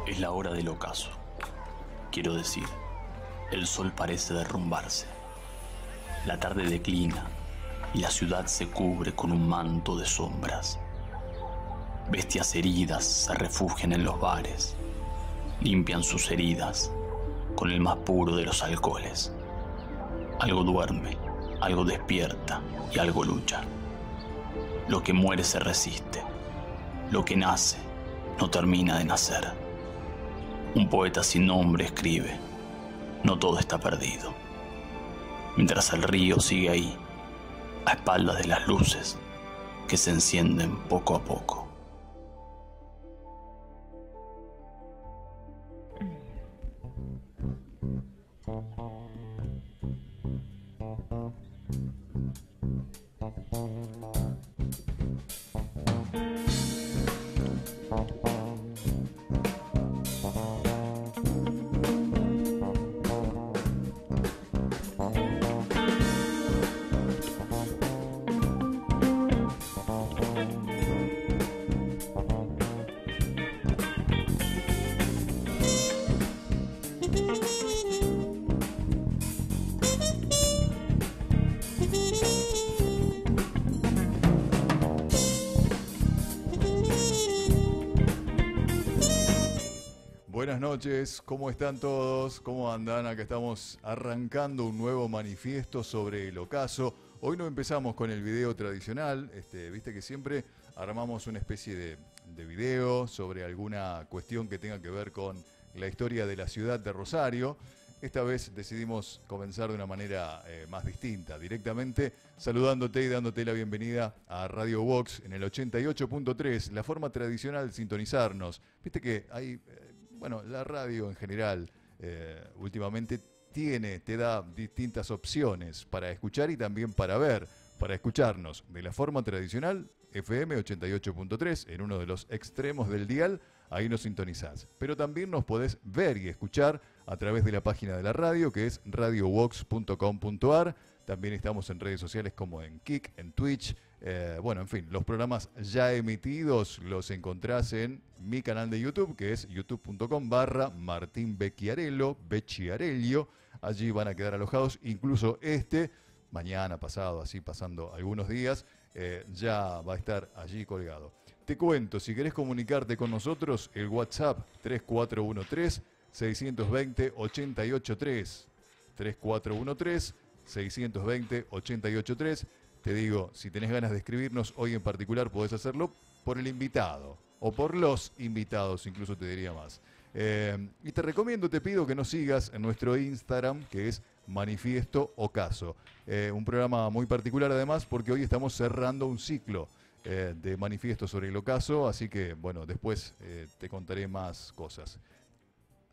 Es la hora del ocaso. Quiero decir, el sol parece derrumbarse. La tarde declina y la ciudad se cubre con un manto de sombras. Bestias heridas se refugian en los bares. Limpian sus heridas con el más puro de los alcoholes. Algo duerme, algo despierta y algo lucha. Lo que muere se resiste. Lo que nace no termina de nacer. Un poeta sin nombre escribe: no todo está perdido. Mientras el río sigue ahí, a espaldas de las luces que se encienden poco a poco. Buenas noches, ¿cómo están todos? ¿Cómo andan? Acá estamos arrancando un nuevo manifiesto sobre el ocaso. Hoy no empezamos con el video tradicional, viste que siempre armamos una especie de video sobre alguna cuestión que tenga que ver con la historia de la ciudad de Rosario. Esta vez decidimos comenzar de una manera más distinta, directamente saludándote y dándote la bienvenida a Radio Vox en el 88.3, la forma tradicional de sintonizarnos. Viste que hay... Bueno, la radio en general últimamente te da distintas opciones para escuchar y también para ver, para escucharnos de la forma tradicional, FM 88.3, en uno de los extremos del dial, ahí nos sintonizás. Pero también nos podés ver y escuchar a través de la página de la radio, que es radiovox.com.ar. También estamos en redes sociales como en Kik, en Twitch. Bueno, en fin, los programas ya emitidos los encontrás en mi canal de YouTube, que es youtube.com/MartinBecchiarello. Allí van a quedar alojados, incluso mañana, pasado, así pasando algunos días, ya va a estar allí colgado. Te cuento, si querés comunicarte con nosotros, el WhatsApp 3413-620-883. 3413-620-883. Te digo, si tenés ganas de escribirnos hoy en particular, podés hacerlo por el invitado, o por los invitados, incluso te diría más. Y te recomiendo, te pido que nos sigas en nuestro Instagram, que es Manifiesto Ocaso. Un programa muy particular además, porque hoy estamos cerrando un ciclo de manifiestos sobre el ocaso, así que, bueno, después te contaré más cosas.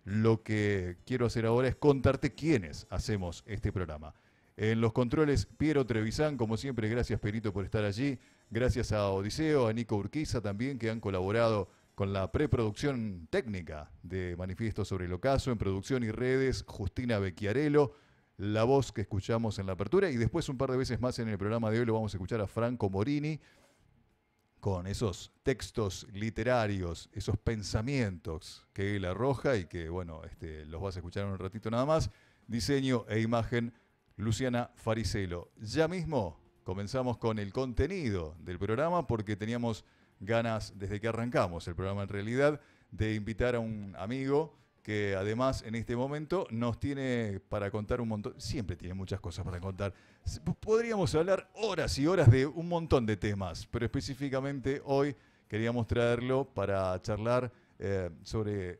Lo que quiero hacer ahora es contarte quiénes hacemos este programa. En los controles, Piero Trevisan, como siempre, gracias Perito por estar allí. Gracias a Odiseo, a Nico Urquiza también, que han colaborado con la preproducción técnica de Manifiesto sobre el Ocaso. En producción y redes, Justina Becchiarello, la voz que escuchamos en la apertura. Y después un par de veces más en el programa de hoy lo vamos a escuchar a Franco Morini, con esos textos literarios, esos pensamientos que él arroja y que, bueno, los vas a escuchar en un ratito nada más. Diseño e imagen, Luciana Faricelo. Ya mismo comenzamos con el contenido del programa porque teníamos ganas, desde que arrancamos el programa en realidad, de invitar a un amigo que además en este momento nos tiene para contar un montón, siempre tiene muchas cosas para contar. Podríamos hablar horas y horas de un montón de temas, pero específicamente hoy queríamos traerlo para charlar sobre...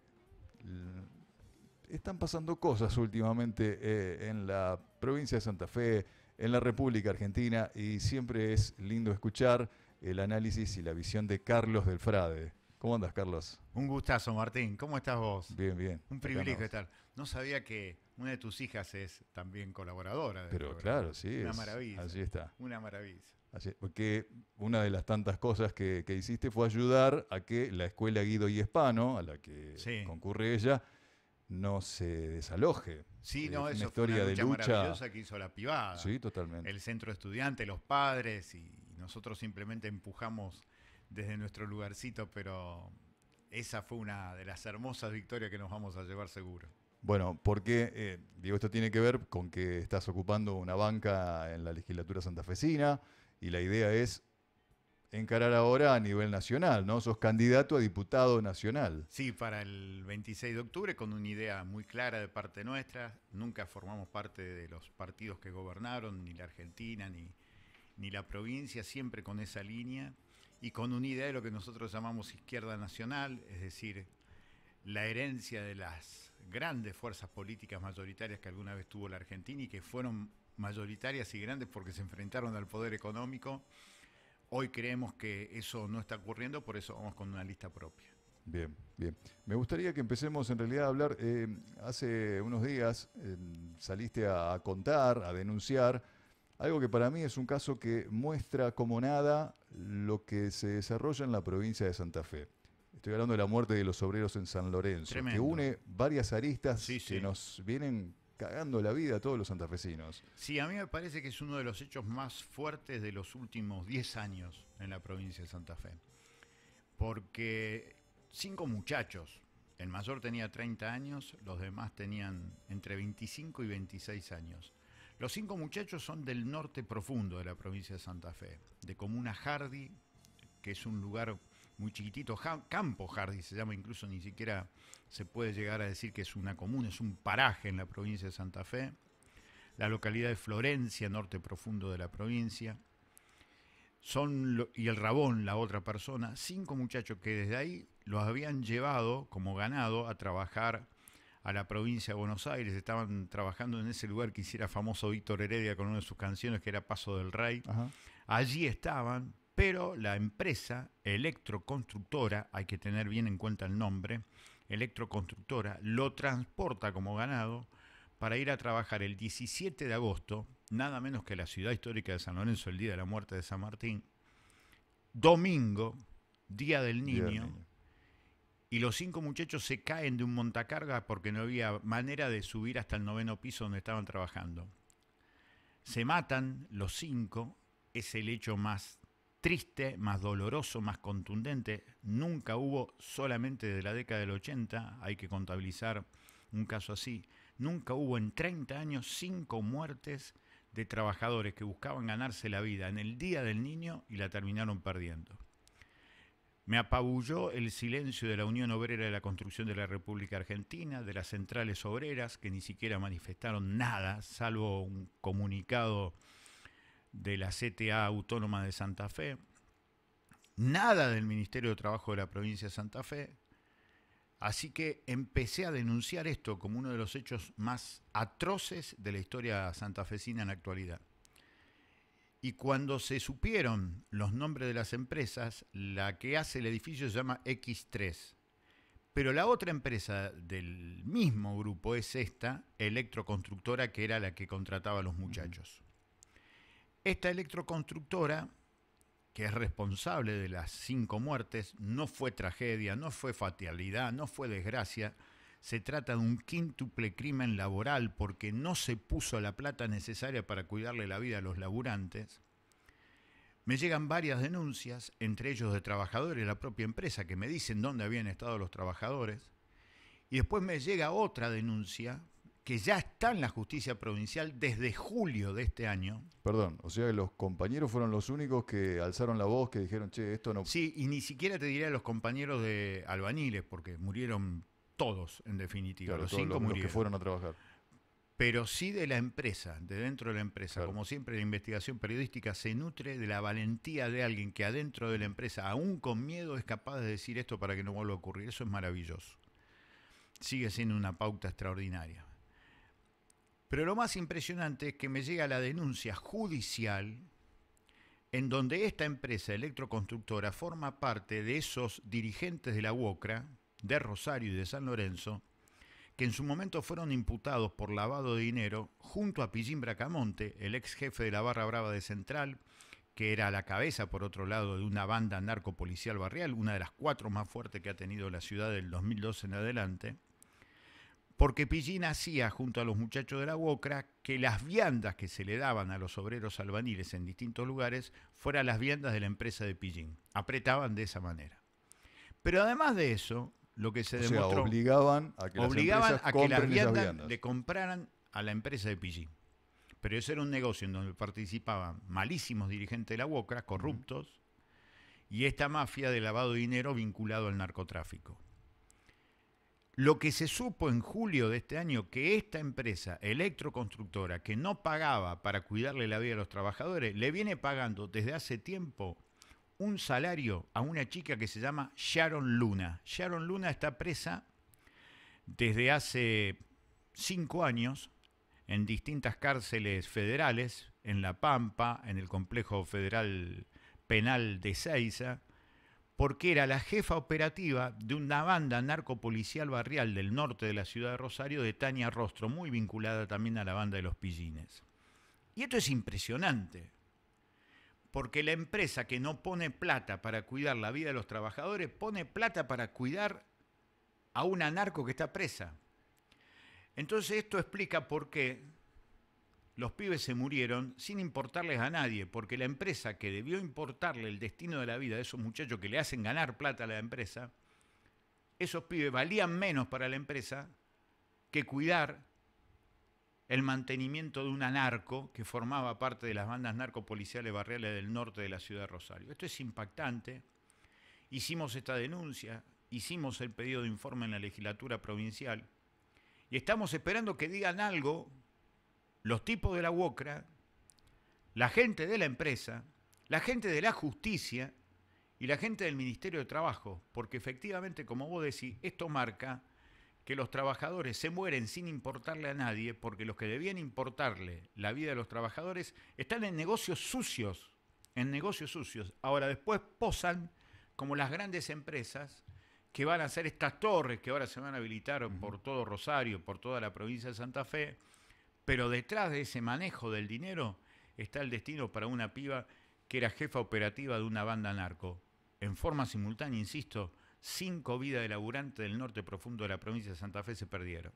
Están pasando cosas últimamente en la provincia de Santa Fe, en la República Argentina, y siempre es lindo escuchar el análisis y la visión de Carlos del Frade. ¿Cómo andas, Carlos? Un gustazo, Martín. ¿Cómo estás vos? Bien, bien. Un privilegio estar. No sabía que una de tus hijas es también colaboradora del Pero programa. claro, sí. Una maravilla. Allí está. Una maravilla. Porque una de las tantas cosas que hiciste fue ayudar a que la escuela Guido y Hispano, a la que concurre ella, no se desaloje. Sí, no, eso fue una lucha maravillosa que hizo la Pivada. Sí, totalmente. El centro estudiante, los padres, y nosotros simplemente empujamos desde nuestro lugarcito, pero esa fue una de las hermosas victorias que nos vamos a llevar seguro. Bueno, porque, digo, esto tiene que ver con que estás ocupando una banca en la legislatura santafesina y la idea es encarar ahora a nivel nacional, ¿no? Sos candidato a diputado nacional. Sí, para el 26 de octubre, con una idea muy clara de parte nuestra. Nunca formamos parte de los partidos que gobernaron, ni la Argentina, ni la provincia, siempre con esa línea y con una idea de lo que nosotros llamamos izquierda nacional, es decir, la herencia de las grandes fuerzas políticas mayoritarias que alguna vez tuvo la Argentina y que fueron mayoritarias y grandes porque se enfrentaron al poder económico. Hoy creemos que eso no está ocurriendo, por eso vamos con una lista propia. Bien, bien. Me gustaría que empecemos en realidad a hablar, hace unos días saliste a contar, a denunciar, algo que para mí es un caso que muestra como nada lo que se desarrolla en la provincia de Santa Fe. Estoy hablando de la muerte de los obreros en San Lorenzo, Tremendo. que une varias aristas Sí, que sí. nos vienen cagando la vida a todos los santafesinos. Sí, a mí me parece que es uno de los hechos más fuertes de los últimos 10 años en la provincia de Santa Fe. Porque 5 muchachos, el mayor tenía 30 años, los demás tenían entre 25 y 26 años. Los 5 muchachos son del norte profundo de la provincia de Santa Fe, de Comuna Hardy, que es un lugar muy chiquitito, Campo Hardy se llama, incluso ni siquiera se puede llegar a decir que es una comuna, es un paraje en la provincia de Santa Fe. La localidad de Florencia, norte profundo de la provincia. Y el Rabón, la otra persona, 5 muchachos que desde ahí los habían llevado como ganado a trabajar a la provincia de Buenos Aires. Estaban trabajando en ese lugar que hiciera famoso Víctor Heredia con una de sus canciones que era Paso del Rey. Ajá. Allí estaban, pero la empresa Electroconstructora, hay que tener bien en cuenta el nombre, Electroconstructora, lo transporta como ganado para ir a trabajar el 17 de agosto, nada menos que la ciudad histórica de San Lorenzo, el día de la muerte de San Martín, domingo, Día del Niño, y los 5 muchachos se caen de un montacarga porque no había manera de subir hasta el 9º piso donde estaban trabajando. Se matan los 5, es el hecho más triste, más doloroso, más contundente. Nunca hubo, solamente de la década del 80, hay que contabilizar un caso así, nunca hubo en 30 años 5 muertes de trabajadores que buscaban ganarse la vida en el Día del Niño y la terminaron perdiendo. Me apabulló el silencio de la Unión Obrera de la Construcción de la República Argentina, de las centrales obreras, que ni siquiera manifestaron nada, salvo un comunicado de la CTA Autónoma de Santa Fe, nada del Ministerio de Trabajo de la provincia de Santa Fe. Así que empecé a denunciar esto como uno de los hechos más atroces de la historia santafesina en la actualidad. Y cuando se supieron los nombres de las empresas, la que hace el edificio se llama X3. Pero la otra empresa del mismo grupo es esta, Electroconstructora, que era la que contrataba a los muchachos. Esta electroconstructora, que es responsable de las 5 muertes, no fue tragedia, no fue fatalidad, no fue desgracia. Se trata de un quíntuple crimen laboral porque no se puso la plata necesaria para cuidarle la vida a los laburantes. Me llegan varias denuncias, entre ellos de trabajadores de la propia empresa, que me dicen dónde habían estado los trabajadores. Y después me llega otra denuncia que ya está en la justicia provincial desde julio de este año. Perdón, o sea que los compañeros fueron los únicos que alzaron la voz, que dijeron, che, esto no... Sí, y ni siquiera te diré a los compañeros de albañiles, porque murieron todos, en definitiva. Claro, los todos 5 los murieron. que fueron a trabajar. Pero sí de la empresa, de dentro de la empresa. Claro. Como siempre, la investigación periodística se nutre de la valentía de alguien que adentro de la empresa, aún con miedo, es capaz de decir esto para que no vuelva a ocurrir. Eso es maravilloso. Sigue siendo una pauta extraordinaria. Pero lo más impresionante es que me llega la denuncia judicial en donde esta empresa electroconstructora forma parte de esos dirigentes de la UOCRA, de Rosario y de San Lorenzo, que en su momento fueron imputados por lavado de dinero junto a Pillín Bracamonte, el ex jefe de la Barra Brava de Central, que era la cabeza, por otro lado, de una banda narcopolicial barrial, una de las 4 más fuertes que ha tenido la ciudad del 2012 en adelante, porque Pillín hacía, junto a los muchachos de la UOCRA, que las viandas que se le daban a los obreros albaniles en distintos lugares fueran las viandas de la empresa de Pillín. Apretaban de esa manera. Pero además de eso, lo que se O sea, demostró... obligaban a que obligaban las empresas a que las compren esas viandas viandas. le compraran a la empresa de Pillín. Pero eso era un negocio en donde participaban malísimos dirigentes de la UOCRA, corruptos, y esta mafia de lavado de dinero vinculado al narcotráfico. Lo que se supo en julio de este año, que esta empresa electroconstructora, que no pagaba para cuidarle la vida a los trabajadores, le viene pagando desde hace tiempo un salario a una chica que se llama Sharon Luna. Sharon Luna está presa desde hace 5 años en distintas cárceles federales, en La Pampa, en el Complejo Federal Penal de Ezeiza, porque era la jefa operativa de una banda narcopolicial barrial del norte de la ciudad de Rosario, de Tania Rostro, muy vinculada también a la banda de los Pillines. Y esto es impresionante, porque la empresa que no pone plata para cuidar la vida de los trabajadores, pone plata para cuidar a una narco que está presa. Entonces esto explica por qué los pibes se murieron sin importarles a nadie, porque la empresa que debió importarle el destino de la vida de esos muchachos que le hacen ganar plata a la empresa, esos pibes valían menos para la empresa que cuidar el mantenimiento de una narco que formaba parte de las bandas narcopoliciales barriales del norte de la ciudad de Rosario. Esto es impactante. Hicimos esta denuncia, hicimos el pedido de informe en la legislatura provincial y estamos esperando que digan algo los tipos de la UOCRA, la gente de la empresa, la gente de la justicia y la gente del Ministerio de Trabajo, porque efectivamente, como vos decís, esto marca que los trabajadores se mueren sin importarle a nadie, porque los que debían importarle la vida de los trabajadores están en negocios sucios, Ahora después posan como las grandes empresas que van a hacer estas torres que ahora se van a habilitar por todo Rosario, por toda la provincia de Santa Fe, pero detrás de ese manejo del dinero está el destino para una piba que era jefa operativa de una banda narco. En forma simultánea, insisto, 5 vidas de laburantes del norte profundo de la provincia de Santa Fe se perdieron.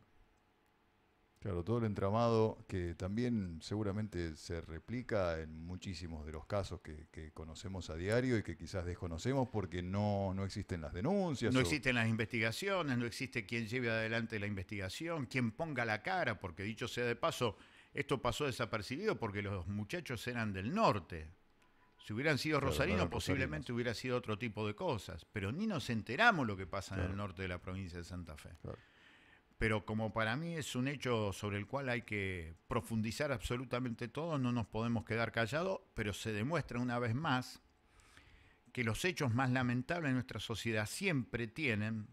Claro, todo el entramado que también seguramente se replica en muchísimos de los casos que conocemos a diario y que quizás desconocemos porque no existen las denuncias. No existen las investigaciones, no existe quien lleve adelante la investigación, quien ponga la cara, porque dicho sea de paso, esto pasó desapercibido porque los muchachos eran del norte. Si hubieran sido rosarinos, posiblemente hubiera sido otro tipo de cosas, pero ni nos enteramos lo que pasa en el norte de la provincia de Santa Fe. Claro. Pero como para mí es un hecho sobre el cual hay que profundizar absolutamente todo, no nos podemos quedar callados, pero se demuestra una vez más que los hechos más lamentables de nuestra sociedad siempre tienen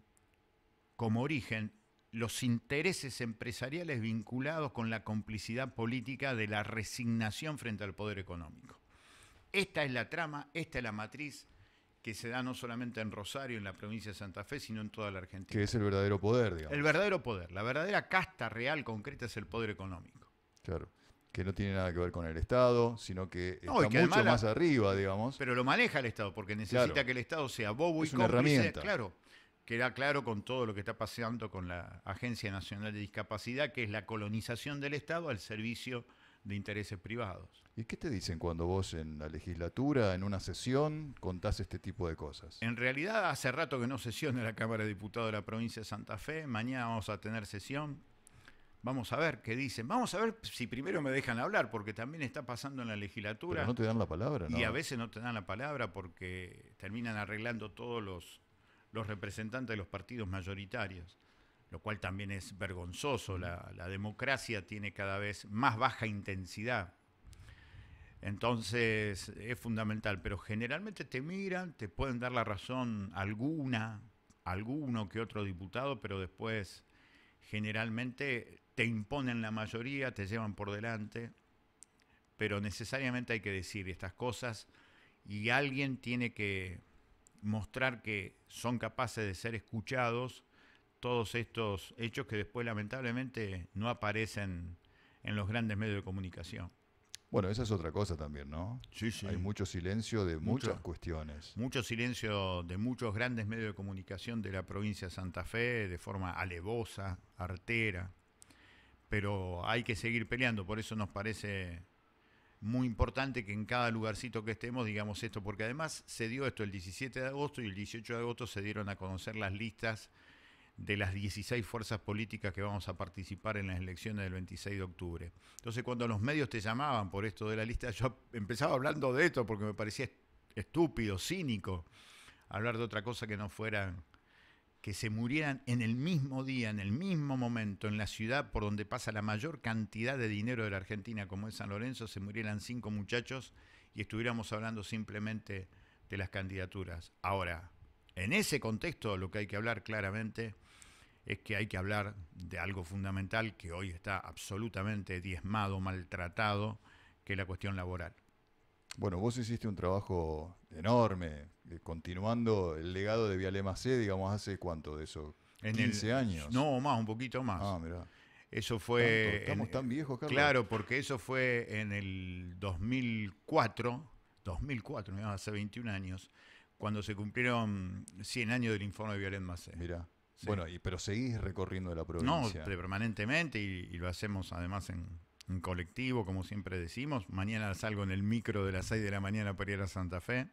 como origen los intereses empresariales vinculados con la complicidad política de la resignación frente al poder económico. Esta es la trama, esta es la matriz que se da no solamente en Rosario, en la provincia de Santa Fe, sino en toda la Argentina. Que es el verdadero poder, digamos. El verdadero poder, la verdadera casta real, concreta, es el poder económico. Claro, que no tiene nada que ver con el Estado, sino que no, está mucho más arriba, digamos. Pero lo maneja el Estado, porque necesita que el Estado sea bobo y una cómplice. Herramienta. Claro, queda claro con todo lo que está pasando con la Agencia Nacional de Discapacidad, que es la colonización del Estado al servicio de intereses privados. ¿Y qué te dicen cuando vos en la legislatura, en una sesión, contás este tipo de cosas? En realidad, hace rato que no sesiona la Cámara de Diputados de la provincia de Santa Fe. Mañana vamos a tener sesión. Vamos a ver qué dicen. Vamos a ver si primero me dejan hablar, porque también está pasando en la legislatura. Pero no te dan la palabra, ¿no? Y a veces no te dan la palabra porque terminan arreglando todos los representantes de los partidos mayoritarios, lo cual también es vergonzoso. La democracia tiene cada vez más baja intensidad. Entonces es fundamental, pero generalmente te miran, te pueden dar la razón alguno que otro diputado, pero después generalmente te imponen la mayoría, te llevan por delante, pero necesariamente hay que decir estas cosas y alguien tiene que mostrar que son capaces de ser escuchados todos estos hechos que después lamentablemente no aparecen en los grandes medios de comunicación. Bueno, esa es otra cosa también, ¿no? Sí, sí. Hay mucho silencio de muchas cuestiones. Mucho silencio de muchos grandes medios de comunicación de la provincia de Santa Fe, de forma alevosa, artera. Pero hay que seguir peleando, por eso nos parece muy importante que en cada lugarcito que estemos digamos esto, porque además se dio esto el 17 de agosto y el 18 de agosto se dieron a conocer las listas de las 16 fuerzas políticas que vamos a participar en las elecciones del 26 de octubre. Entonces, cuando los medios te llamaban por esto de la lista, yo empezaba hablando de esto porque me parecía estúpido, cínico, hablar de otra cosa que no fuera que se murieran en el mismo día, en el mismo momento, en la ciudad por donde pasa la mayor cantidad de dinero de la Argentina, como es San Lorenzo, se murieran 5 muchachos y estuviéramos hablando simplemente de las candidaturas. Ahora, en ese contexto lo que hay que hablar claramente es que hay que hablar de algo fundamental que hoy está absolutamente diezmado, maltratado, que es la cuestión laboral. Bueno, vos hiciste un trabajo enorme, continuando el legado de Vialema C, digamos, ¿hace cuánto de eso? En 15 años. No, más, un poquito más. Ah, mirá. Eso fue... ¿Estamos tan viejos, Carlos? Claro, porque eso fue en el 2004, hace 21 años, cuando se cumplieron 100 años del informe de Vialema C. Mirá. Sí. Bueno, pero seguís recorriendo la provincia. No, permanentemente y lo hacemos además en colectivo, como siempre decimos. Mañana salgo en el micro de las 6 de la mañana para ir a Santa Fe.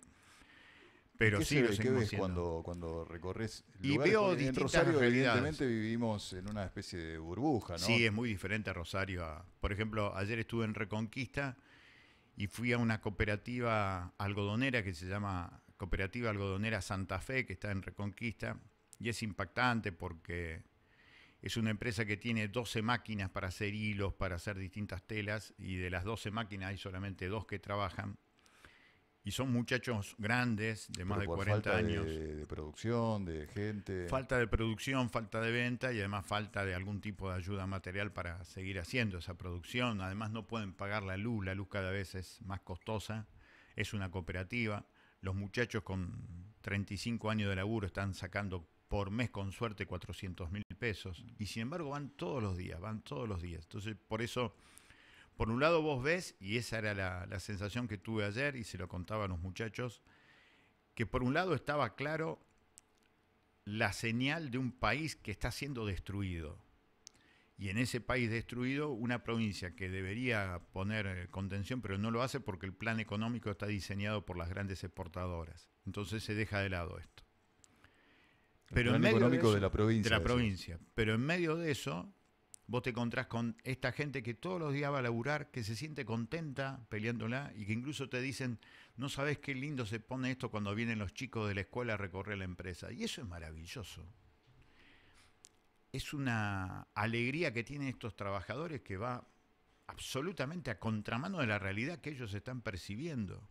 Pero sí, ¿Qué ves cuando recorres y lugares? veo En distintas Rosario, realidades. evidentemente, vivimos en una especie de burbuja, ¿no? Sí, es muy diferente a Rosario. Por ejemplo, ayer estuve en Reconquista y fui a una cooperativa algodonera que se llama Cooperativa Algodonera Santa Fe, que está en Reconquista. Y es impactante porque es una empresa que tiene 12 máquinas para hacer hilos, para hacer distintas telas, y de las 12 máquinas hay solamente 2 que trabajan. Y son muchachos grandes, de más de 40 años. De producción, de gente. Falta de producción, falta de venta y además falta de algún tipo de ayuda material para seguir haciendo esa producción. Además no pueden pagar la luz cada vez es más costosa. Es una cooperativa. Los muchachos con 35 años de laburo están sacando por mes con suerte 400.000 pesos. Y sin embargo van todos los días. Entonces por eso... Por un lado vos ves, y esa era la sensación que tuve ayer, y se lo contaban los muchachos, que por un lado estaba claro la señal de un país que está siendo destruido. Y en ese país destruido, una provincia que debería poner contención, pero no lo hace porque el plan económico está diseñado por las grandes exportadoras. Entonces se deja de lado esto. El plan económico de la provincia. De la provincia. Pero en medio de eso... Vos te encontrás con esta gente que todos los días va a laburar, que se siente contenta peleándola y que incluso te dicen, no sabés qué lindo se pone esto cuando vienen los chicos de la escuela a recorrer la empresa. Y eso es maravilloso. Es una alegría que tienen estos trabajadores que va absolutamente a contramano de la realidad que ellos están percibiendo.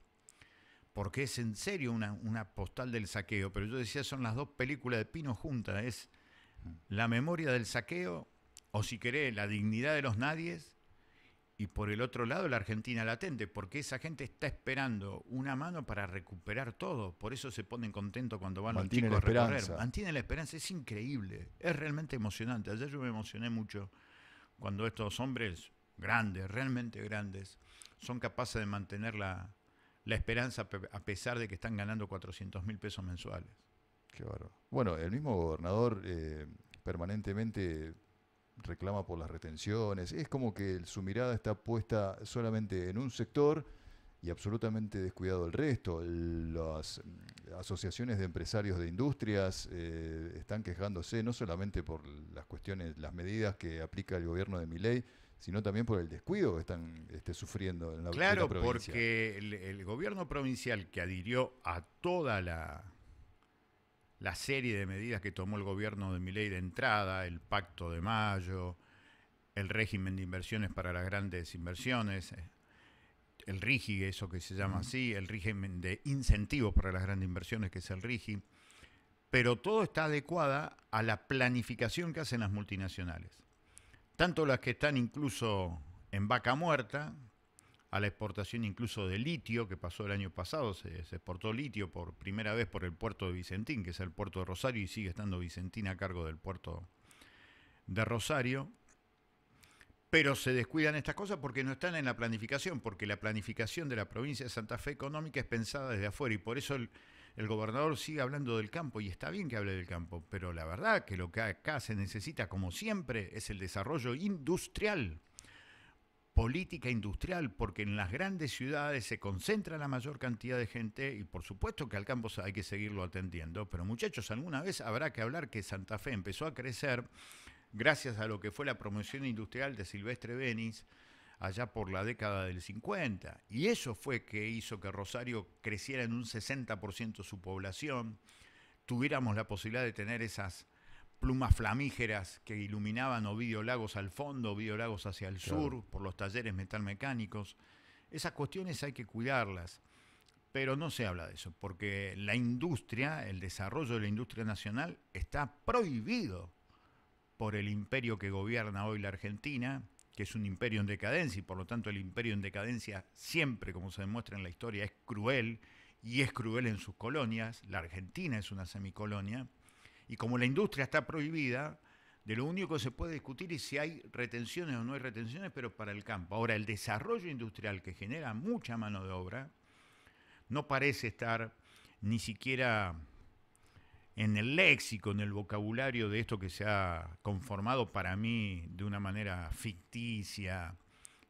Porque es en serio una postal del saqueo. Pero yo decía, son las 2 películas de Pino juntas. Es la memoria del saqueo, o si querés, la dignidad de los nadies, y por el otro lado la Argentina latente, porque esa gente está esperando una mano para recuperar todo. Por eso se ponen contentos cuando van los chicos a recorrer. Mantienen la esperanza, es increíble, es realmente emocionante. Ayer yo me emocioné mucho cuando estos hombres grandes, realmente grandes, son capaces de mantener la esperanza a pesar de que están ganando 400.000 pesos mensuales. Qué bárbaro. Bueno, el mismo gobernador permanentemente reclama por las retenciones. Es como que su mirada está puesta solamente en un sector y absolutamente descuidado el resto. Las asociaciones de empresarios de industrias están quejándose no solamente por las cuestiones, las medidas que aplica el gobierno de Milei, sino también por el descuido que están sufriendo en la provincia. Claro, porque el gobierno provincial que adhirió a toda la serie de medidas que tomó el gobierno de Milei de entrada, el Pacto de Mayo, el régimen de inversiones para las grandes inversiones, el RIGI, eso que se llama así, el régimen de incentivos para las grandes inversiones, que es el RIGI, pero todo está adecuada a la planificación que hacen las multinacionales. Tanto las que están incluso en vaca muerta, a la exportación incluso de litio, que pasó el año pasado, se exportó litio por primera vez por el puerto de Vicentín, que es el puerto de Rosario, y sigue estando Vicentín a cargo del puerto de Rosario. Pero se descuidan estas cosas porque no están en la planificación, porque la planificación de la provincia de Santa Fe económica es pensada desde afuera, y por eso el gobernador sigue hablando del campo, y está bien que hable del campo, pero la verdad que lo que acá se necesita, como siempre, es el desarrollo industrial. política industrial, porque en las grandes ciudades se concentra la mayor cantidad de gente y por supuesto que al campo hay que seguirlo atendiendo, pero muchachos, alguna vez habrá que hablar que Santa Fe empezó a crecer gracias a lo que fue la promoción industrial de Silvestre Benis allá por la década del 50, y eso fue que hizo que Rosario creciera en un 60% su población, tuviéramos la posibilidad de tener esas plumas flamígeras que iluminaban Ovidio Lagos al fondo, Ovidio Lagos hacia el sur, por los talleres metalmecánicos. Esas cuestiones hay que cuidarlas, pero no se habla de eso, porque la industria, el desarrollo de la industria nacional está prohibido por el imperio que gobierna hoy la Argentina, que es un imperio en decadencia, y por lo tanto el imperio en decadencia siempre, como se demuestra en la historia, es cruel, y es cruel en sus colonias. La Argentina es una semicolonia, y como la industria está prohibida, de lo único que se puede discutir es si hay retenciones o no hay retenciones, pero para el campo. Ahora, el desarrollo industrial que genera mucha mano de obra no parece estar ni siquiera en el léxico, en el vocabulario de esto que se ha conformado para mí de una manera ficticia,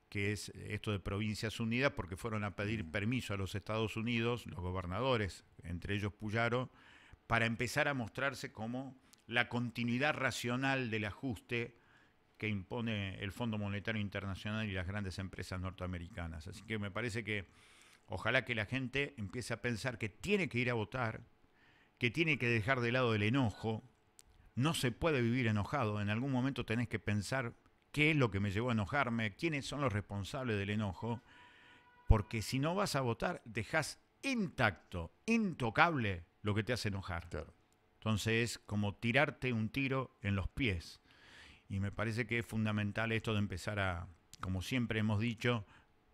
que es esto de Provincias Unidas, porque fueron a pedir permiso a los Estados Unidos, los gobernadores, entre ellos Puyaro, para empezar a mostrarse como la continuidad racional del ajuste que impone el Fondo Monetario Internacional y las grandes empresas norteamericanas. Así que me parece que ojalá que la gente empiece a pensar que tiene que ir a votar, que tiene que dejar de lado el enojo. No se puede vivir enojado. En algún momento tenés que pensar qué es lo que me llevó a enojarme, quiénes son los responsables del enojo, porque si no vas a votar, dejás intacto, intocable lo que te hace enojar. Claro. Entonces es como tirarte un tiro en los pies. Y me parece que es fundamental esto de empezar a, como siempre hemos dicho,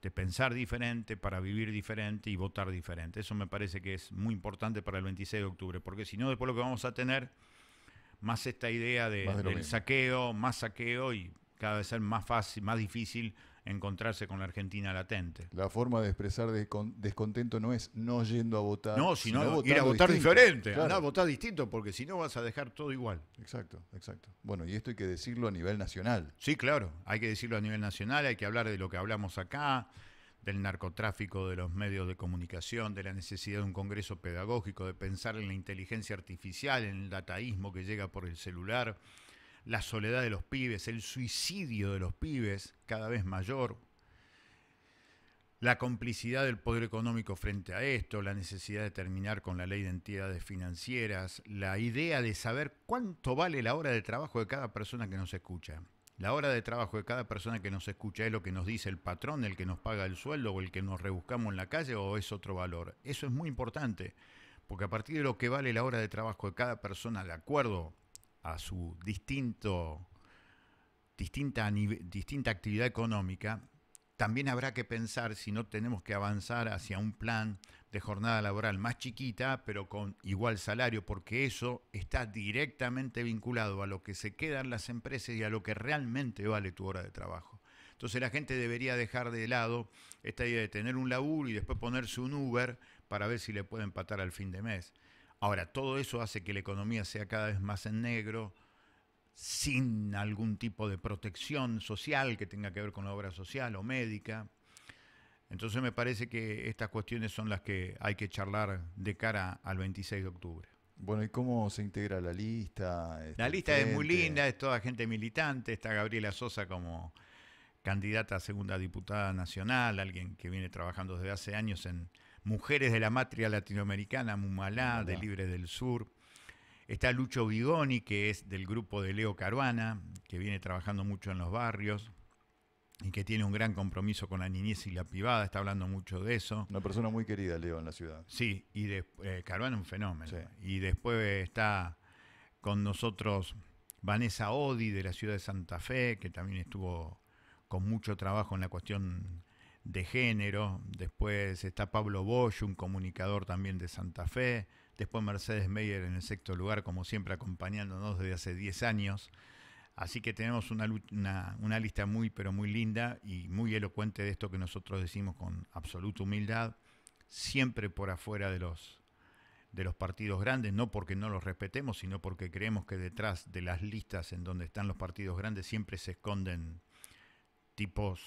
de pensar diferente para vivir diferente y votar diferente. Eso me parece que es muy importante para el 26 de octubre, porque si no, después lo que vamos a tener, más esta idea del saqueo, más saqueo, y cada vez ser más fácil, más difícil encontrarse con la Argentina latente. La forma de expresar descontento no es no yendo a votar, no, sino ir a distinto. votar diferente, Claro. andá a votar distinto, porque si no vas a dejar todo igual. Exacto, exacto. Bueno, y esto hay que decirlo a nivel nacional. Sí, claro, hay que decirlo a nivel nacional, hay que hablar de lo que hablamos acá, del narcotráfico, de los medios de comunicación, de la necesidad de un congreso pedagógico, de pensar en la inteligencia artificial, en el dataísmo que llega por el celular, la soledad de los pibes, el suicidio de los pibes cada vez mayor, la complicidad del poder económico frente a esto, la necesidad de terminar con la ley de entidades financieras, la idea de saber cuánto vale la hora de trabajo de cada persona que nos escucha. La hora de trabajo de cada persona que nos escucha es lo que nos dice el patrón, el que nos paga el sueldo, o el que nos rebuscamos en la calle, o es otro valor. Eso es muy importante, porque a partir de lo que vale la hora de trabajo de cada persona, de acuerdo a su distinta actividad económica, también habrá que pensar si no tenemos que avanzar hacia un plan de jornada laboral más chiquita, pero con igual salario, porque eso está directamente vinculado a lo que se queda en las empresas y a lo que realmente vale tu hora de trabajo. Entonces la gente debería dejar de lado esta idea de tener un laburo y después ponerse un Uber para ver si le puede empatar al fin de mes. Ahora, todo eso hace que la economía sea cada vez más en negro, sin algún tipo de protección social que tenga que ver con la obra social o médica. Entonces me parece que estas cuestiones son las que hay que charlar de cara al 26 de octubre. Bueno, ¿y cómo se integra la lista? La lista es muy linda, es toda gente militante, está Gabriela Sosa como candidata a segunda diputada nacional, alguien que viene trabajando desde hace años en Mujeres de la Matria Latinoamericana, Mumalá, de Libre del Sur. Está Lucho Vigoni, que es del grupo de Leo Caruana, que viene trabajando mucho en los barrios y que tiene un gran compromiso con la niñez y la pibada, está hablando mucho de eso. Una persona muy querida, Leo, en la ciudad. Sí, y Caruana es un fenómeno. Sí. Y después está con nosotros Vanessa Odi, de la ciudad de Santa Fe, que también estuvo con mucho trabajo en la cuestión de género. Después está Pablo Bosch, un comunicador también de Santa Fe. Después Mercedes Meyer en el sexto lugar, como siempre acompañándonos desde hace 10 años. Así que tenemos una lista muy, pero muy linda y muy elocuente de esto que nosotros decimos con absoluta humildad, siempre por afuera de los partidos grandes, no porque no los respetemos, sino porque creemos que detrás de las listas en donde están los partidos grandes siempre se esconden tipos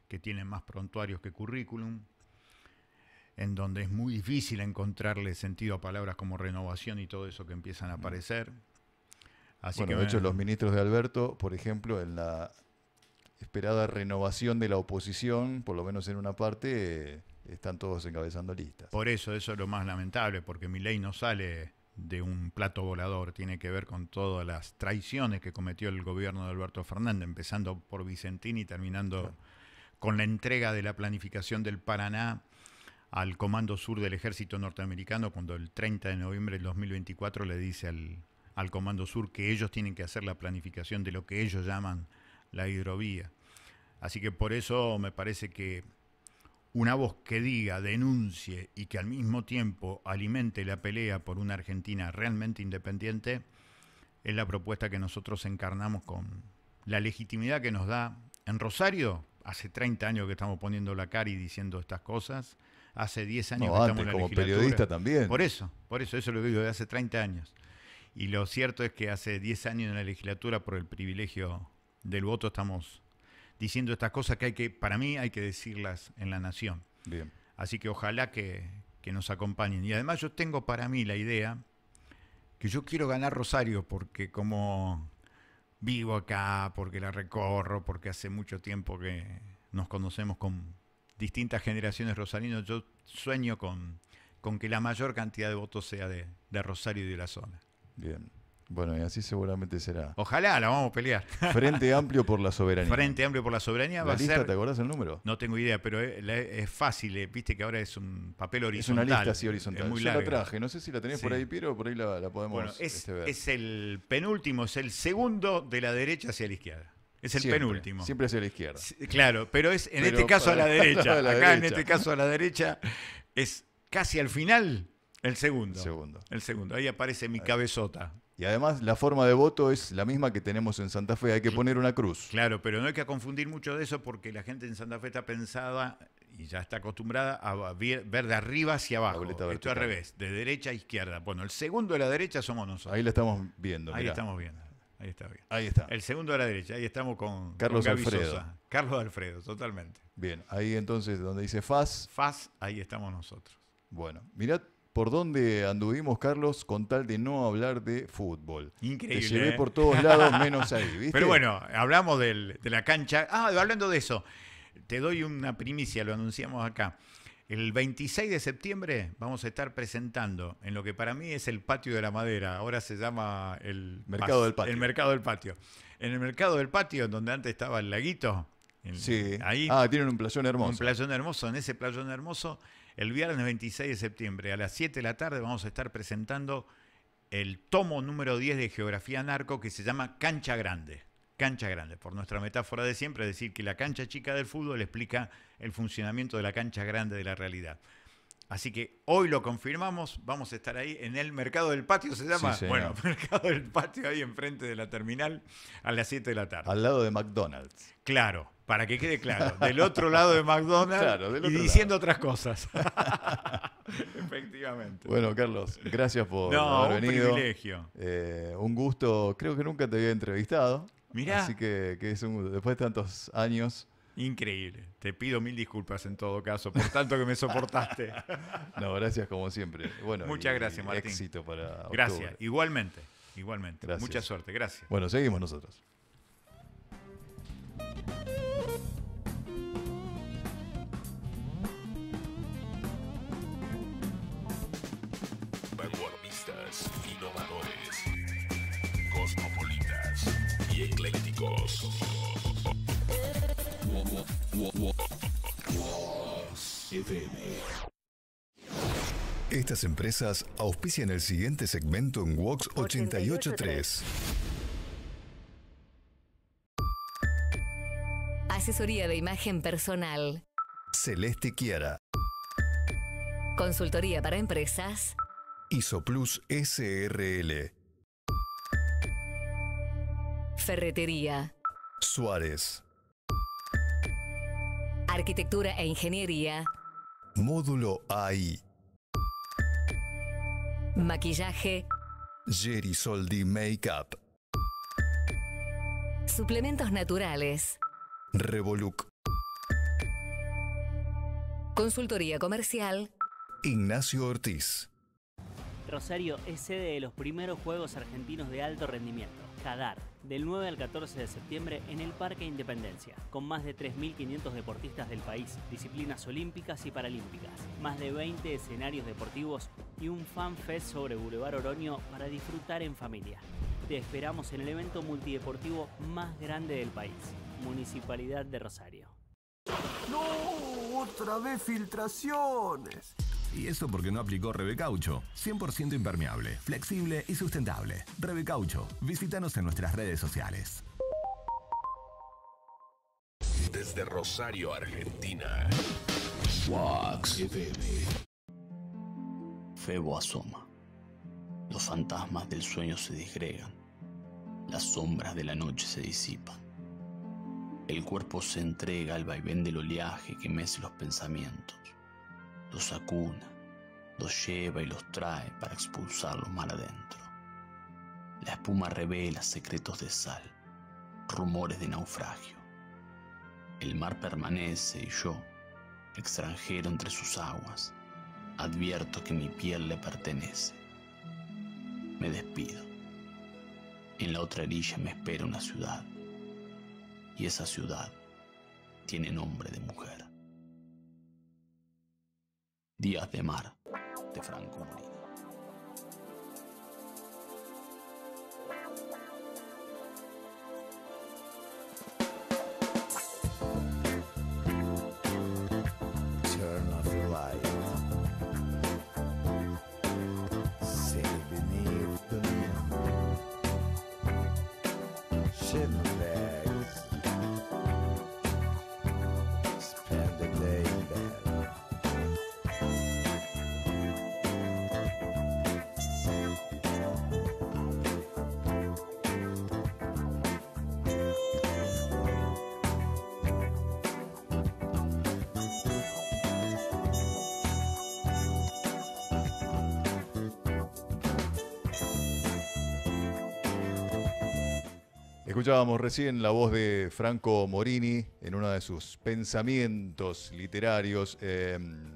que tienen más prontuarios que currículum, en donde es muy difícil encontrarle sentido a palabras como renovación y todo eso que empiezan a aparecer. Así bueno, que de hecho, los ministros de Alberto, por ejemplo, en la esperada renovación de la oposición, por lo menos en una parte, están todos encabezando listas. por eso es lo más lamentable, porque Milei no sale de un plato volador, tiene que ver con todas las traiciones que cometió el gobierno de Alberto Fernández, empezando por Vicentini y terminando con la entrega de la planificación del Paraná al Comando Sur del Ejército Norteamericano, cuando el 30 de noviembre del 2024 le dice al Comando Sur que ellos tienen que hacer la planificación de lo que ellos llaman la hidrovía. Así que por eso me parece que una voz que diga, denuncie y que al mismo tiempo alimente la pelea por una Argentina realmente independiente es la propuesta que nosotros encarnamos con la legitimidad que nos da. En Rosario, hace 30 años que estamos poniendo la cara y diciendo estas cosas. Hace 10 años que antes, estamos en la como legislatura. periodista también. Por eso lo digo, de hace 30 años. Y lo cierto es que hace 10 años en la legislatura, por el privilegio del voto, estamos diciendo estas cosas que para mí hay que decirlas en la nación. Bien. Así que ojalá que nos acompañen. Y además yo tengo para mí la idea que yo quiero ganar Rosario, porque como vivo acá, porque la recorro, porque hace mucho tiempo que nos conocemos con distintas generaciones rosarinos, yo sueño con que la mayor cantidad de votos sea de Rosario y de la zona. Bien. Bueno, y así seguramente será. Ojalá, la vamos a pelear. Frente Amplio por la Soberanía. Frente Amplio por la Soberanía va ¿La a lista, ser... te acordás el número? No tengo idea, pero es fácil. Viste que ahora es un papel Es horizontal. una lista así horizontal. Es muy Yo la larga. traje. No sé si la tenés Sí. por ahí, Piero, por ahí la podemos Bueno, ver. es el penúltimo, es el segundo de la derecha hacia la izquierda. Es el Siempre, penúltimo. Siempre hacia la izquierda. Sí, claro, pero es en Pero este caso a la para- derecha. a la Acá en derecha. este caso a la derecha es casi al final el segundo. Segundo. El segundo. Ahí aparece mi cabezota. Y además la forma de voto es la misma que tenemos en Santa Fe. Hay que poner una cruz. Claro, pero no hay que confundir mucho de eso porque la gente en Santa Fe está pensada y ya está acostumbrada a ver de arriba hacia abajo. boleta Esto vertical. al revés, de derecha a izquierda. Bueno, el segundo de la derecha somos nosotros. Ahí la estamos viendo. Ahí mirá. estamos viendo. Ahí está bien. Ahí está. El segundo de la derecha, ahí estamos con Carlos con Gaby Alfredo. Sosa. Carlos Alfredo, totalmente. Bien. Ahí entonces donde dice FAS. FAS, ahí estamos nosotros. Bueno, mirá por dónde anduvimos, Carlos, con tal de no hablar de fútbol. Increíble. Te llevé ¿eh? por todos lados menos ahí, ¿viste? Pero bueno, hablamos de la cancha. Hablando de eso, te doy una primicia, lo anunciamos acá. El 26 de septiembre vamos a estar presentando en lo que para mí es el Patio de la Madera. Ahora se llama el Mercado del Patio. El Mercado del Patio. En el Mercado del Patio, donde antes estaba el laguito. Sí. Ahí. Tienen un playón hermoso. Un playón hermoso. En ese playón hermoso, el viernes 26 de septiembre a las 7 de la tarde vamos a estar presentando el tomo número 10 de Geografía Narco, que se llama Cancha Grande. Cancha Grande, por nuestra metáfora de siempre, es decir, que la cancha chica del fútbol explica el funcionamiento de la cancha grande de la realidad. Así que hoy lo confirmamos, vamos a estar ahí en el Mercado del Patio, ¿se llama? Sí, señor. Bueno, Mercado del Patio, ahí enfrente de la terminal, a las 7 de la tarde. Al lado de McDonald's. Claro, para que quede claro, del otro lado de McDonald's Claro, del y otro diciendo otras cosas. Efectivamente. Bueno, Carlos, gracias por No, haber un venido. privilegio. Un gusto. Creo que nunca te había entrevistado. Mirá. Así que es un gusto. Después de tantos años. Increíble. Te pido 1000 disculpas en todo caso, por tanto que me soportaste. No, gracias como siempre. Bueno, Muchas y gracias, Martín. Éxito para Gracias. octubre. Igualmente. Igualmente. Gracias. Mucha suerte. Gracias. Bueno, seguimos nosotros. Vanguardistas, innovadores, cosmopolitas y eclécticos. FM. Estas empresas auspician el siguiente segmento en Vox 883. Asesoría de imagen personal. Celeste Chiara. Consultoría para empresas. Isoplus SRL. Ferretería. Suárez. Arquitectura e ingeniería. Módulo AI. Maquillaje. Jerry Soldi Makeup. Suplementos naturales. Revoluc. Consultoría comercial. Ignacio Ortiz. Rosario es sede de los primeros Juegos Argentinos de Alto Rendimiento, CADAR, del 9 al 14 de septiembre en el Parque Independencia, con más de 3.500 deportistas del país, disciplinas olímpicas y paralímpicas, más de 20 escenarios deportivos y un fan fest sobre Boulevard Oroño para disfrutar en familia. Te esperamos en el evento multideportivo más grande del país, Municipalidad de Rosario. ¡No! ¡Otra vez filtraciones! Y eso porque no aplicó Rebecaucho. 100% impermeable, flexible y sustentable. Rebecaucho. Visítanos en nuestras redes sociales. Desde Rosario, Argentina. Wax FM. Febo asoma. Los fantasmas del sueño se disgregan. Las sombras de la noche se disipan. El cuerpo se entrega al vaivén del oleaje que mece los pensamientos. Los acuna, los lleva y los trae para expulsarlos mar adentro. La espuma revela secretos de sal, rumores de naufragio. El mar permanece y yo, extranjero entre sus aguas, advierto que mi piel le pertenece. Me despido. En la otra orilla me espera una ciudad, y esa ciudad tiene nombre de mujer. Días de mar, de Franco Morini. Turn off the light. Sing beneath the moon. Shimmer bags. Spend the day in bed. Escuchábamos recién la voz de Franco Morini en uno de sus pensamientos literarios.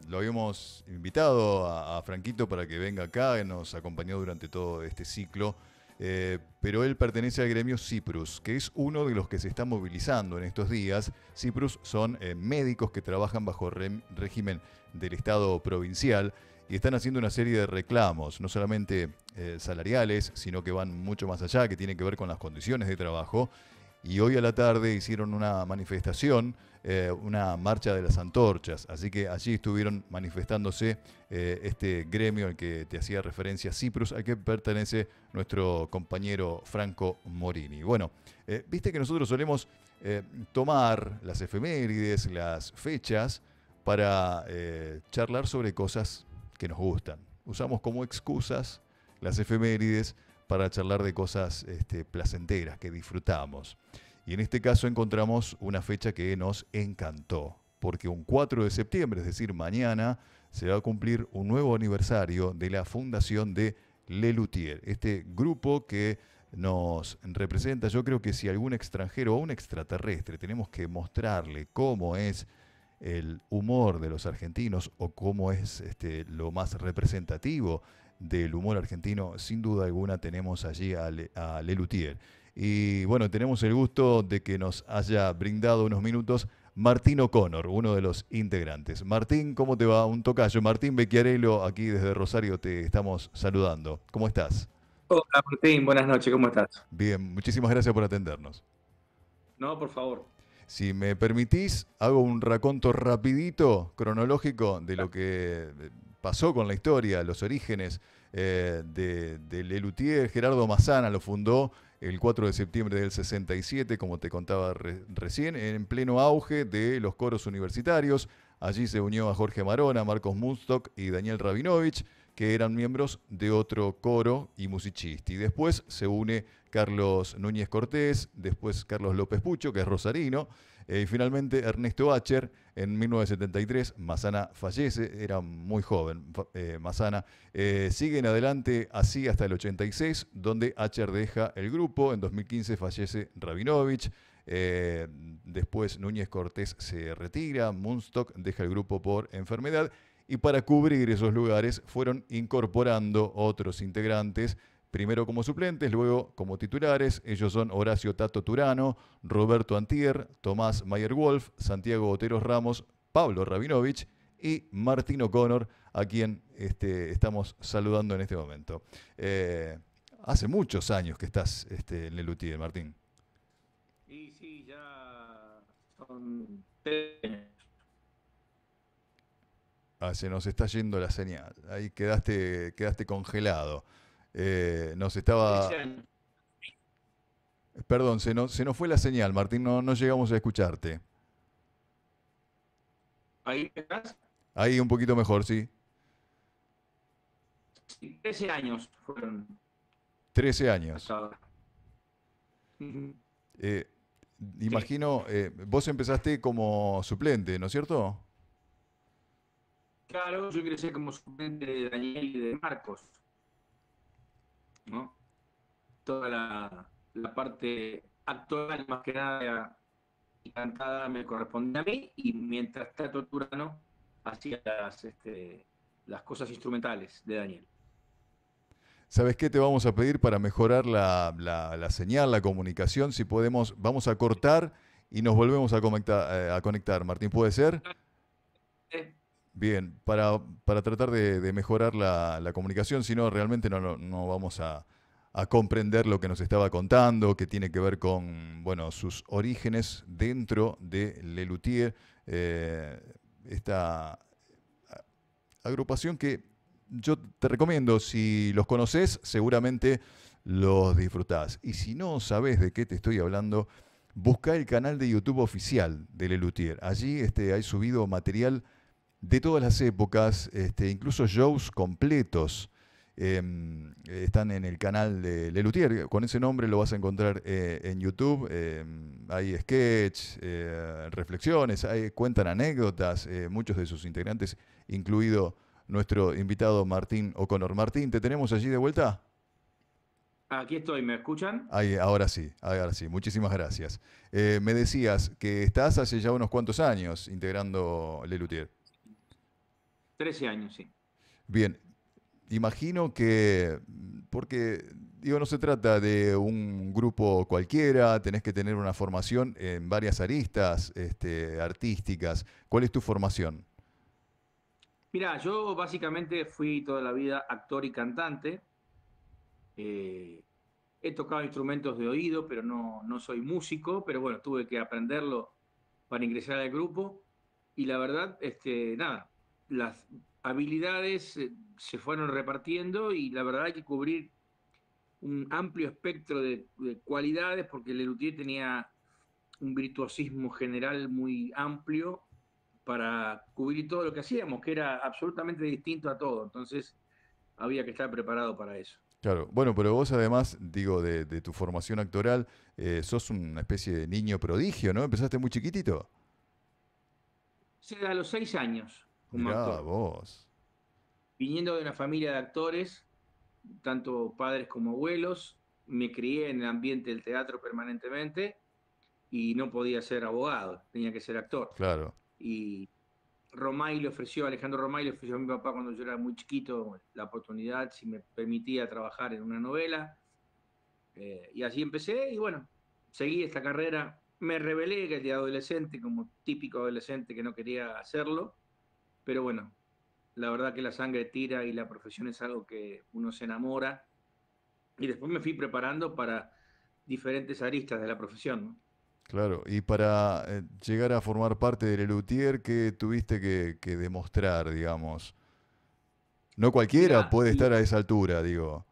Lo habíamos invitado a Franquito para que venga acá, y nos acompañó durante todo este ciclo. Pero él pertenece al gremio Cyprus, que es uno de los que se está movilizando en estos días. Cyprus son médicos que trabajan bajo régimen del Estado provincial y están haciendo una serie de reclamos, no solamente salariales, sino que van mucho más allá, que tienen que ver con las condiciones de trabajo. Y hoy a la tarde hicieron una manifestación, una marcha de las antorchas. Así que allí estuvieron manifestándose este gremio al que te hacía referencia, Cyprus, al que pertenece nuestro compañero Franco Morini. Bueno, viste que nosotros solemos tomar las efemérides, las fechas, para charlar sobre cosas que nos gustan. Usamos como excusas las efemérides para charlar de cosas placenteras que disfrutamos. Y en este caso encontramos una fecha que nos encantó, porque un 4 de septiembre, es decir, mañana, se va a cumplir un nuevo aniversario de la fundación de Lelutier, este grupo que nos representa. Yo creo que si algún extranjero o un extraterrestre tenemos que mostrarle cómo es el humor de los argentinos o cómo es lo más representativo del humor argentino, sin duda alguna tenemos allí a Lelutier. Y bueno, tenemos el gusto de que nos haya brindado unos minutos Martín O'Connor, uno de los integrantes. Martín, ¿cómo te va? Un tocayo. Martín Becchiarello, aquí desde Rosario te estamos saludando. ¿Cómo estás? Hola Martín, buenas noches, ¿cómo estás? Bien, muchísimas gracias por atendernos. No, por favor. Si me permitís, hago un raconto rapidito, cronológico, de lo que pasó con la historia, los orígenes de Lelutier. Gerardo Massana lo fundó el 4 de septiembre del 67, como te contaba recién, en pleno auge de los coros universitarios. Allí se unió a Jorge Marona, Marcos Munstock y Daniel Rabinovich, que eran miembros de otro coro y musicisti. Después se une Carlos Núñez Cortés, después Carlos López Pucho, que es rosarino, y finalmente Ernesto Acher. En 1973 Massana fallece, era muy joven Massana. Siguen adelante así hasta el 86, donde Acher deja el grupo. En 2015 fallece Rabinovich. Después Núñez Cortés se retira, Munstock deja el grupo por enfermedad y para cubrir esos lugares fueron incorporando otros integrantes, primero como suplentes, luego como titulares. Ellos son Horacio Tato Turano, Roberto Antier, Tomás Mayer Wolf, Santiago Oteros Ramos, Pablo Rabinovich y Martín O'Connor, a quien estamos saludando en este momento. Hace muchos años que estás en Lelutier, Martín. Y sí, ya son 3 años. Se nos está yendo la señal. Ahí quedaste congelado. Nos estaba... 13 años. Perdón, se nos fue la señal, Martín, no llegamos a escucharte. ¿Ahí estás? Ahí un poquito mejor, sí. Sí, 13 años fueron 13 años. hasta ahora. Ujú. Imagino, vos empezaste como suplente, ¿no es cierto? Claro, yo ingresé como suplente de Daniel y de Marcos, ¿no? Toda la parte actoral, más que nada, y cantada me correspondía a mí, y mientras Tato Turano hacía las cosas instrumentales de Daniel. ¿Sabes qué te vamos a pedir para mejorar la señal, la comunicación? Si podemos, vamos a cortar y nos volvemos a conectar. Martín, ¿puede ser? Bien, para tratar de mejorar la comunicación, si no, realmente no vamos a comprender lo que nos estaba contando, que tiene que ver con, bueno, sus orígenes dentro de Lelutier, esta agrupación que yo te recomiendo. Si los conoces, seguramente los disfrutás. Y si no sabés de qué te estoy hablando, buscá el canal de YouTube oficial de Lelutier. Allí hay subido material de todas las épocas, incluso shows completos. Están en el canal de Lelutier, con ese nombre lo vas a encontrar en YouTube. Hay sketch, reflexiones, cuentan anécdotas, muchos de sus integrantes, incluido nuestro invitado Martín O'Connor. Martín, ¿te tenemos allí de vuelta? Aquí estoy, ¿me escuchan? Ahora sí, muchísimas gracias. Me decías que estás hace ya unos cuantos años integrando Lelutier. 13 años, sí. Bien, imagino que, porque digo, no se trata de un grupo cualquiera, tenés que tener una formación en varias aristas artísticas. ¿Cuál es tu formación? Mira, yo básicamente fui toda la vida actor y cantante. He tocado instrumentos de oído, pero no soy músico, pero bueno, tuve que aprenderlo para ingresar al grupo. Y la verdad, nada, las habilidades se fueron repartiendo y la verdad hay que cubrir un amplio espectro de cualidades porque Lelutier tenía un virtuosismo general muy amplio para cubrir todo lo que hacíamos, que era absolutamente distinto a todo. Entonces había que estar preparado para eso. Claro, bueno, pero vos además, digo, de tu formación actoral, sos una especie de niño prodigio, ¿no? Empezaste muy chiquitito. Sí, a los 6 años como Mirá, actor. vos. Viniendo de una familia de actores, tanto padres como abuelos, me crié en el ambiente del teatro permanentemente y no podía ser abogado, tenía que ser actor. Claro. Y Alejandro Romay le ofreció a mi papá cuando yo era muy chiquito la oportunidad, si me permitía trabajar en una novela. Y así empecé y bueno, seguí esta carrera. Me rebelé que de adolescente, como típico adolescente que no quería hacerlo, pero bueno, la verdad que la sangre tira y la profesión es algo que uno se enamora. Y después me fui preparando para diferentes aristas de la profesión, ¿no? Claro, y para llegar a formar parte de Lelutier, ¿qué tuviste que demostrar, digamos? No cualquiera Mirá, puede estar a esa altura, digo.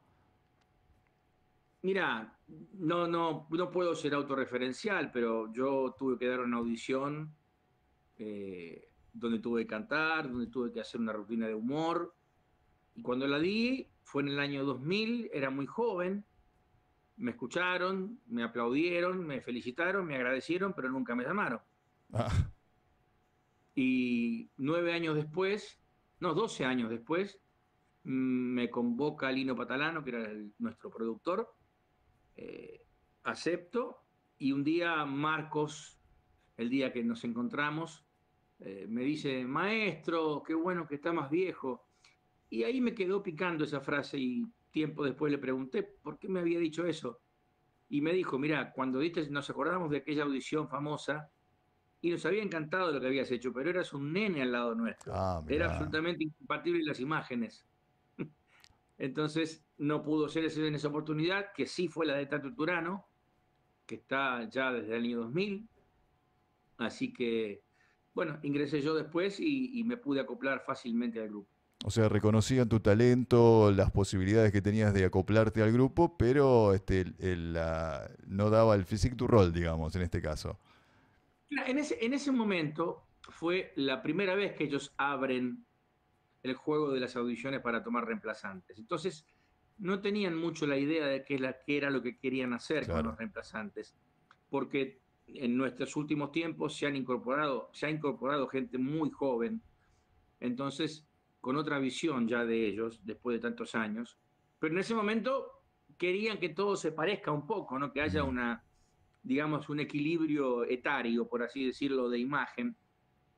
Mira, no puedo ser autorreferencial, pero yo tuve que dar una audición donde tuve que cantar, donde tuve que hacer una rutina de humor. Y cuando la di, fue en el año 2000, era muy joven. Me escucharon, me aplaudieron, me felicitaron, me agradecieron, pero nunca me llamaron. Ah, Y 9 años después, no, 12 años después, me convoca Lino Patalano, que era nuestro productor. Acepto Y un día Marcos, el día que nos encontramos, me dice, maestro, qué bueno que está más viejo. Y ahí me quedó picando esa frase y tiempo después le pregunté por qué me había dicho eso. Y me dijo, mira, cuando nos acordamos de aquella audición famosa y nos había encantado lo que habías hecho, pero eras un nene al lado nuestro. Era absolutamente incompatible las imágenes. Entonces no pudo ser en esa oportunidad, que sí fue la de Tato Turano, que está ya desde el año 2000. Así que, bueno, ingresé yo después y me pude acoplar fácilmente al grupo. O sea, reconocían tu talento, las posibilidades que tenías de acoplarte al grupo, pero no daba el physique du rol, digamos, en este caso. En ese momento fue la primera vez que ellos abren el juego de las audiciones para tomar reemplazantes. Entonces, no tenían mucho la idea de qué era lo que querían hacer con los reemplazantes, porque en nuestros últimos tiempos se ha incorporado gente muy joven, entonces con otra visión ya de ellos, después de tantos años. Pero en ese momento querían que todo se parezca un poco, ¿no? Que haya un equilibrio etario, por así decirlo, de imagen.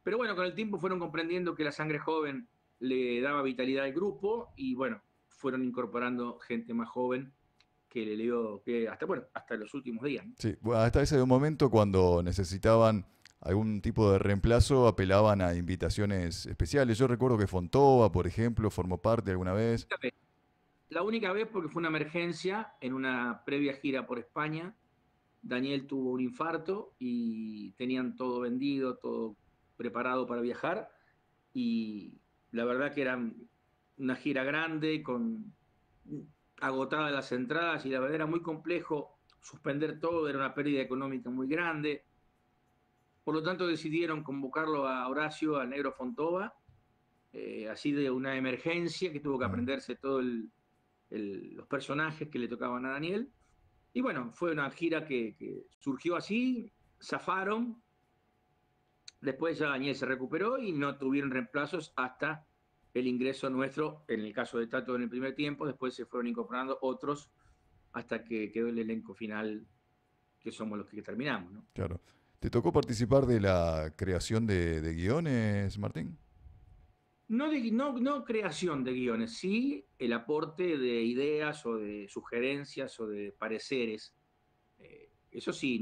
Pero bueno, con el tiempo fueron comprendiendo que la sangre joven le daba vitalidad al grupo y bueno, fueron incorporando gente más joven que le dio hasta los últimos días, ¿no? Sí, hasta ese momento cuando necesitaban algún tipo de reemplazo apelaban a invitaciones especiales. Yo recuerdo que Fontova, por ejemplo, formó parte alguna vez. La única vez porque fue una emergencia en una previa gira por España. Daniel tuvo un infarto y tenían todo vendido, todo preparado para viajar y la verdad que era una gira grande, agotadas las entradas y la verdad era muy complejo suspender todo, era una pérdida económica muy grande. Por lo tanto decidieron convocarlo a Horacio, al Negro Fontova, así de una emergencia que tuvo que aprenderse todos los personajes que le tocaban a Daniel. Y bueno, fue una gira que surgió así, zafaron. Después ya Daniel se recuperó y no tuvieron reemplazos hasta el ingreso nuestro, en el caso de Tato en el primer tiempo, después se fueron incorporando otros hasta que quedó el elenco final, que somos los que terminamos, ¿no? Claro. ¿Te tocó participar de la creación de guiones, Martín? No creación de guiones, sí el aporte de ideas o de sugerencias o de pareceres. Eso sí,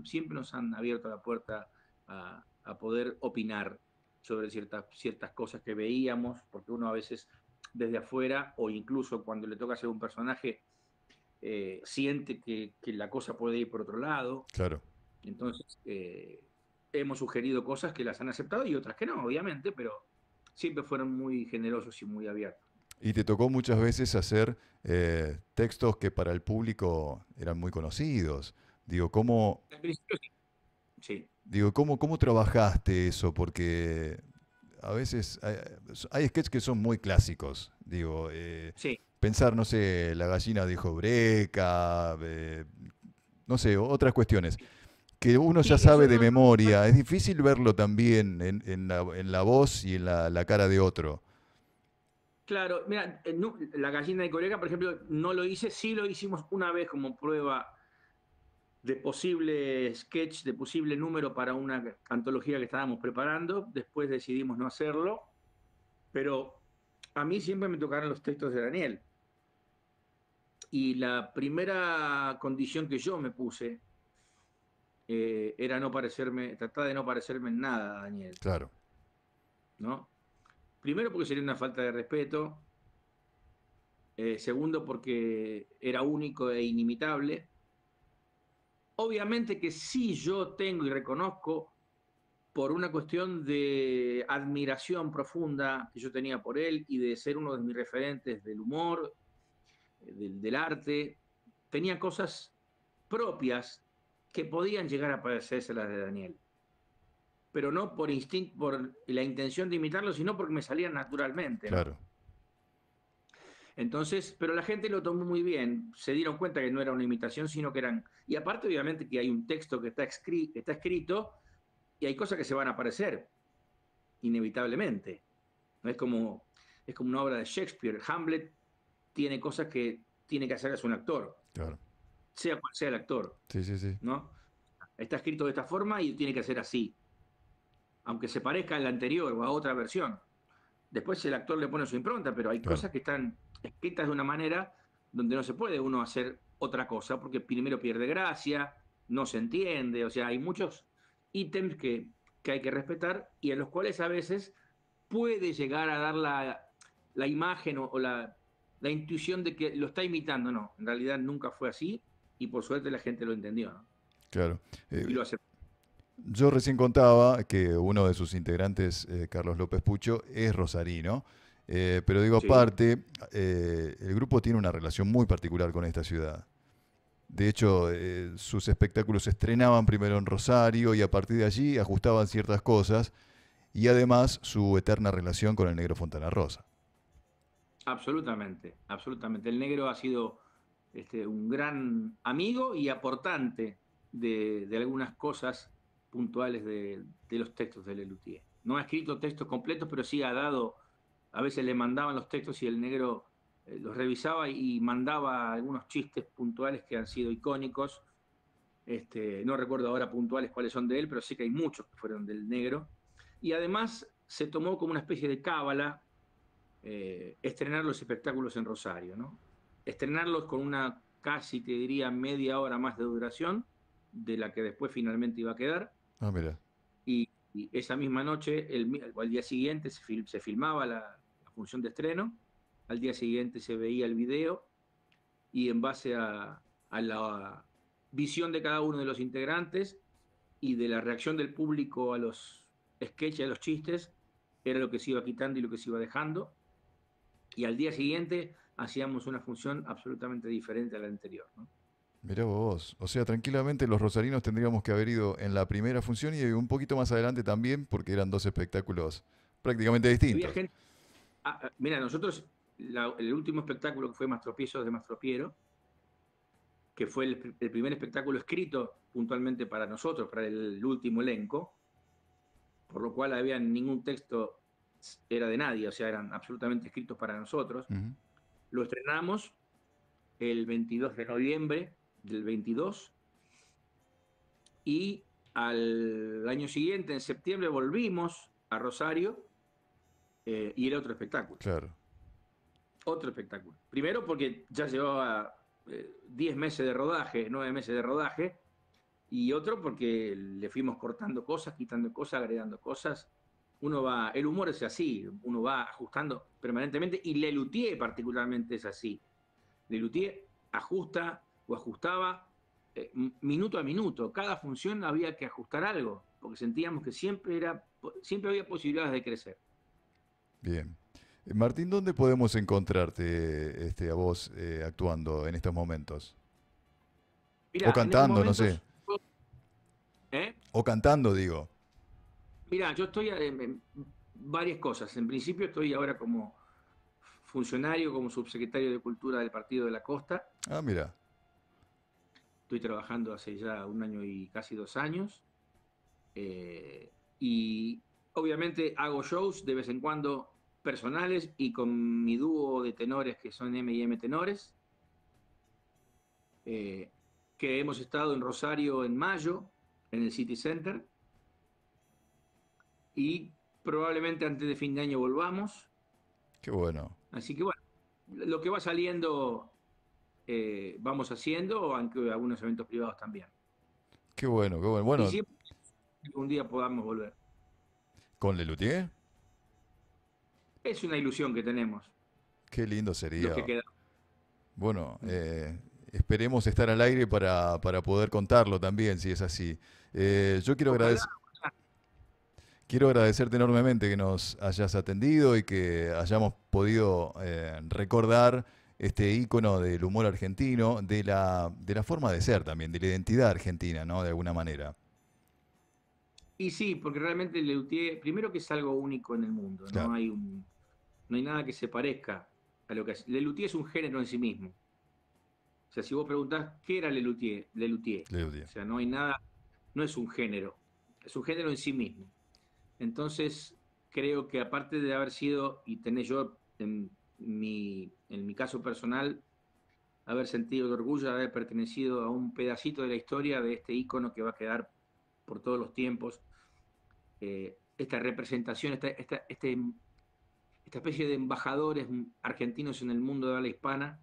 siempre nos han abierto la puerta a poder opinar sobre ciertas cosas que veíamos, porque uno a veces desde afuera o incluso cuando le toca hacer un personaje siente que la cosa puede ir por otro lado. Claro. Entonces hemos sugerido cosas que las han aceptado y otras que no, obviamente, pero siempre fueron muy generosos y muy abiertos. Y te tocó muchas veces hacer textos que para el público eran muy conocidos. Digo, ¿cómo, Al principio sí. digo, ¿cómo trabajaste eso? Porque a veces hay sketches que son muy clásicos. Digo, Sí. pensar, no sé, la gallina dijo breca, no sé, otras cuestiones que uno ya sabe de memoria. Es difícil verlo también en la voz y en la cara de otro. Claro, mira, la gallina de Colega, por ejemplo, no lo hice, sí lo hicimos una vez como prueba de posible sketch, de posible número para una antología que estábamos preparando. Después decidimos no hacerlo, pero a mí siempre me tocaron los textos de Daniel. Y la primera condición que yo me puse era tratar de no parecerme en nada a Daniel. Claro. ¿No? Primero porque sería una falta de respeto. Segundo porque era único e inimitable. Obviamente que sí yo tengo y reconozco por una cuestión de admiración profunda que yo tenía por él y de ser uno de mis referentes del humor, del arte, tenía cosas propias que podían llegar a parecerse las de Daniel. Pero no por instinto, por la intención de imitarlo, sino porque me salían naturalmente, ¿no? Claro. Entonces, pero la gente lo tomó muy bien, se dieron cuenta que no era una imitación, sino que eran... Y aparte, obviamente, que hay un texto que está escrito y hay cosas que se van a aparecer, inevitablemente. No es como una obra de Shakespeare. Hamlet tiene cosas que tiene que hacer un actor. Claro. Sea cual sea el actor. Sí, sí, sí. ¿No? está escrito de esta forma y tiene que ser así, aunque se parezca al anterior o a otra versión. Después el actor le pone su impronta, pero hay cosas que están escritas de una manera donde no se puede uno hacer otra cosa, porque primero pierde gracia, no se entiende, o sea, hay muchos ítems que hay que respetar y en los cuales a veces puede llegar a dar la imagen o la intuición de que lo está imitando. No, en realidad nunca fue así y por suerte la gente lo entendió, ¿no? Claro. Y lo aceptó. Yo recién contaba que uno de sus integrantes, Carlos López Pucho, es rosarino, pero digo, Sí. aparte, el grupo tiene una relación muy particular con esta ciudad. De hecho, sus espectáculos se estrenaban primero en Rosario y a partir de allí ajustaban ciertas cosas y además su eterna relación con el Negro Fontana Rosa. Absolutamente, absolutamente. El Negro ha sido un gran amigo y aportante de algunas cosas puntuales de los textos de Lelutier. No ha escrito textos completos, pero sí ha dado, a veces le mandaban los textos y el Negro los revisaba y mandaba algunos chistes puntuales que han sido icónicos. No recuerdo ahora puntuales cuáles son de él, pero sé que hay muchos que fueron del Negro. Y además se tomó como una especie de cábala estrenar los espectáculos en Rosario, ¿no? Estrenarlos con una casi, te diría, media hora más de duración de la que después finalmente iba a quedar. Ah, mira. Y esa misma noche, al día siguiente, se filmaba la función de estreno, al día siguiente se veía el video y en base a la visión de cada uno de los integrantes y de la reacción del público a los sketches, a los chistes, era lo que se iba quitando y lo que se iba dejando. Y al día siguiente hacíamos una función absolutamente diferente a la anterior, ¿no? Mirá vos, o sea, tranquilamente los rosarinos tendríamos que haber ido en la primera función y un poquito más adelante también, porque eran dos espectáculos prácticamente distintos. Mira, nosotros, el último espectáculo que fue Mastropiezos de Mastropiero, que fue el primer espectáculo escrito puntualmente para nosotros, para el último elenco, por lo cual había ningún texto era de nadie, o sea, eran absolutamente escritos para nosotros. Lo estrenamos el 22 de noviembre del 22 y al año siguiente, en septiembre, volvimos a Rosario y era otro espectáculo. Claro. Otro espectáculo. Primero porque ya llevaba 10 meses de rodaje, 9 meses de rodaje, y otro porque le fuimos cortando cosas, quitando cosas, agregando cosas. El humor es así, uno va ajustando permanentemente y Lelutier particularmente es así. Lelutier ajusta o ajustaba minuto a minuto. Cada función había que ajustar algo, porque sentíamos que siempre había posibilidades de crecer. Bien. Martín, ¿dónde podemos encontrarte a vos actuando en estos momentos? Mirá, o cantando, en estos momentos, no sé. O cantando, digo. Mira, yo estoy en varias cosas. En principio estoy ahora como funcionario, como subsecretario de Cultura del Partido de la Costa. Ah, mira. Estoy trabajando hace ya 1 año y casi 2 años. Y obviamente hago shows de vez en cuando personales y con mi dúo de tenores que son M&M Tenores, que hemos estado en Rosario en mayo, en el City Center, y probablemente antes de fin de año volvamos. Qué bueno. Así que bueno, lo que va saliendo vamos haciendo, aunque algunos eventos privados también. Qué bueno, qué bueno. Bueno, y siempre que un día podamos volver. ¿con Lelutier? Es una ilusión que tenemos. Qué lindo sería. Los que quedan. Bueno, esperemos estar al aire para poder contarlo también, si es así. Yo quiero agradecerte enormemente que nos hayas atendido y que hayamos podido recordar este ícono del humor argentino, de la forma de ser también, de la identidad argentina, ¿no? De alguna manera. Y sí, porque realmente Lelutier, primero que es algo único en el mundo, Claro. no hay nada que se parezca a lo que es. Lelutier es un género en sí mismo. O sea, si vos preguntás qué era Lelutier. O sea, no hay nada, no es un género, es un género en sí mismo. Entonces, creo que aparte de haber sido, y tenés yo en mi caso personal, haber sentido el orgullo de haber pertenecido a un pedacito de la historia de este ícono que va a quedar por todos los tiempos. Esta representación, esta especie de embajadores argentinos en el mundo de habla hispana,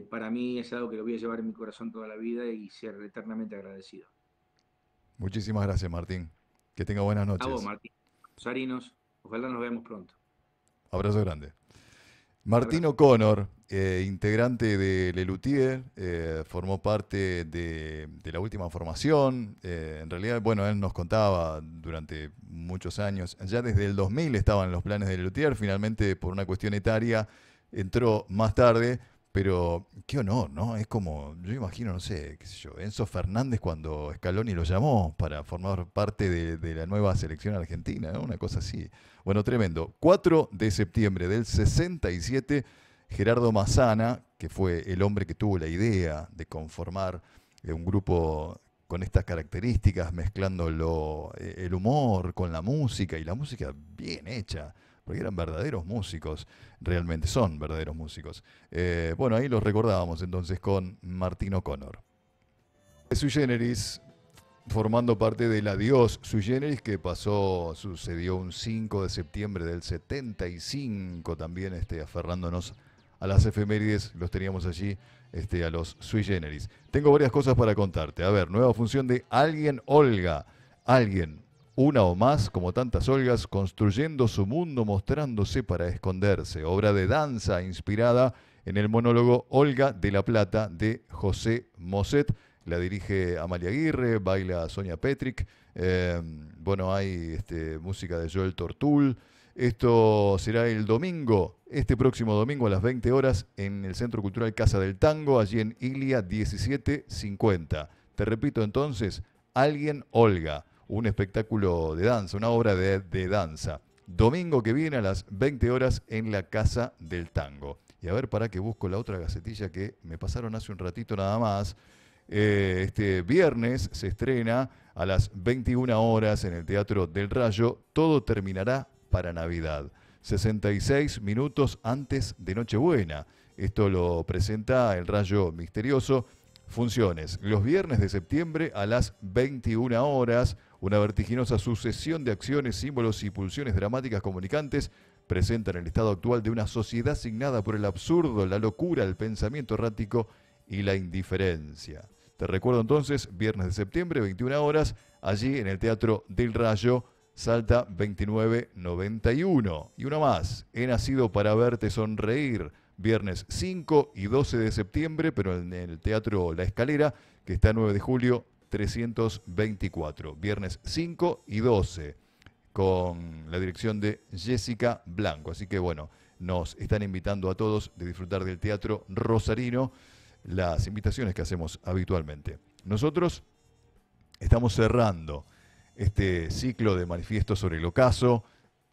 para mí es algo que lo voy a llevar en mi corazón toda la vida y ser eternamente agradecido. Muchísimas gracias, Martín. Que tenga buenas noches. A vos, Martín. Sarinos, ojalá nos veamos pronto. Abrazo grande. Martín O'Connor, integrante de Lelutier, formó parte de la última formación. En realidad, bueno, él nos contaba durante muchos años, ya desde el 2000 estaban los planes de Lelutier, finalmente por una cuestión etaria entró más tarde, pero qué honor, ¿no? Es como, yo imagino, no sé, qué sé yo, Enzo Fernández cuando Scaloni lo llamó para formar parte de la nueva selección argentina, ¿no? Una cosa así. Bueno, tremendo. 4 de septiembre del 67, Gerardo Massana, que fue el hombre que tuvo la idea de conformar un grupo con estas características, mezclando el humor con la música, y la música bien hecha, porque eran verdaderos músicos, realmente son verdaderos músicos. Bueno, ahí los recordábamos entonces con Martín O'Connor. Sui Generis, formando parte del Adiós Sui Generis, que sucedió un 5 de septiembre del 75, también aferrándonos a las efemérides, los teníamos allí a los Sui Generis. Tengo varias cosas para contarte. A ver, nueva función de Alguien Olga. Alguien, una o más, como tantas Olgas, construyendo su mundo, mostrándose para esconderse. Obra de danza inspirada en el monólogo Olga de la Plata de José Mosset. La dirige Amalia Aguirre, baila Sonia Petrick. Bueno, hay música de Joel Tortul. Esto será el domingo, este próximo domingo a las 20 horas en el Centro Cultural Casa del Tango, allí en Ilia 1750. Te repito entonces, Alguien Olga. Un espectáculo de danza, una obra de danza. Domingo que viene a las 20 horas en la Casa del Tango. Y a ver, para que busco la otra gacetilla que me pasaron hace un ratito nada más. Este viernes se estrena a las 21 horas en el Teatro del Rayo. Todo terminará para Navidad. 66 minutos antes de Nochebuena. Esto lo presenta el Rayo Misterioso. Funciones los viernes de septiembre a las 21 horas. Una vertiginosa sucesión de acciones, símbolos y pulsiones dramáticas comunicantes presentan el estado actual de una sociedad signada por el absurdo, la locura, el pensamiento errático y la indiferencia. Te recuerdo entonces, viernes de septiembre, 21 horas, allí en el Teatro del Rayo, Salta 2991. Y uno más, He nacido para verte sonreír, viernes 5 y 12 de septiembre, pero en el Teatro La Escalera, que está 9 de julio, 324. Viernes 5 y 12, con la dirección de Jessica Blanco. Así que bueno, nos están invitando a todos de disfrutar del Teatro Rosarino, las invitaciones que hacemos habitualmente. Nosotros estamos cerrando este ciclo de manifiestos sobre el ocaso.